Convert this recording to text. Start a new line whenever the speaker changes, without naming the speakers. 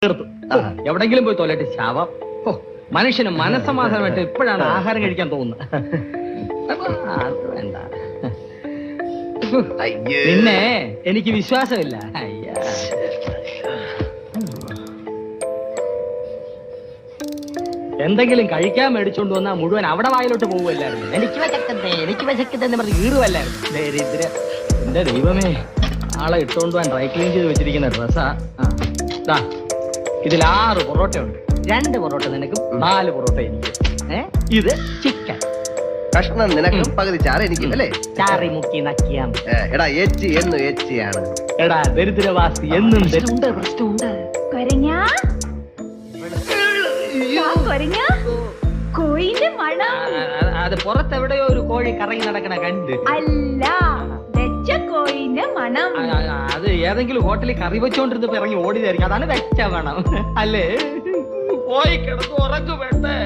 തീർത്തു. എവിടെങ്കിലും പോയി തോലട്ടെ ശാവം. മനുഷ്യന് മനസ്സമാധാനമായിട്ട് ഇപ്പോഴാണ് ആഹാരം കഴിക്കാൻ തോന്നുന്നത്. വേണ്ട പിന്നെ എനിക്ക് വിശ്വാസമില്ല. എന്തെങ്കിലും കഴിക്കാൻ മേടിച്ചോണ്ട് വന്നാൽ മുഴുവൻ അവിടെ വായിലോട്ട് പോകുമല്ലായിരുന്നു. എനിക്ക് വിശക്കുന്നതെന്ന് പറഞ്ഞ് കീറുമല്ലായിരുന്നു. ദരിദ്ര എന്റെ ദൈവമേ, ആളെ ഇട്ടോണ്ട് പോകാൻ ഡ്രൈ ക്ലീൻ ചെയ്ത് വെച്ചിരിക്കുന്ന ഡ്രസ്സാ. ഇതിൽ 6 പൊറോട്ട ഉണ്ട്. 2 പൊറോട്ട നിനക്കും 4 പൊറോട്ട എനിക്ക്. ഇത് ചിക്കൻ
കഷ്ണം നിനക്കും പകുതി ചാറ് എനിക്കും അല്ലേ?
ചാറി മുക്കി നക്കിയാം.
എടാ ഏച്ചി എന്നും ഏച്ചിയാണ്.
എടാ ദരിദ്രവാസി എന്നും
കോഴിന്റെ മണം.
അത് പുറത്തെവിടെയോ ഒരു കോഴി കറങ്ങി നടക്കണ കണ്ട്.
അല്ല, വെച്ച കോഴിന്റെ മണം.
അത് ഏതെങ്കിലും ഹോട്ടലിൽ കറി വെച്ചോണ്ടിരുന്നപ്പോ ഇറങ്ങി ഓടിയതായിരിക്കും. അതാണ് വെച്ച മണം അല്ലേ? പോയി കിടന്നു ഉറങ്ങു വേണ്ടേ.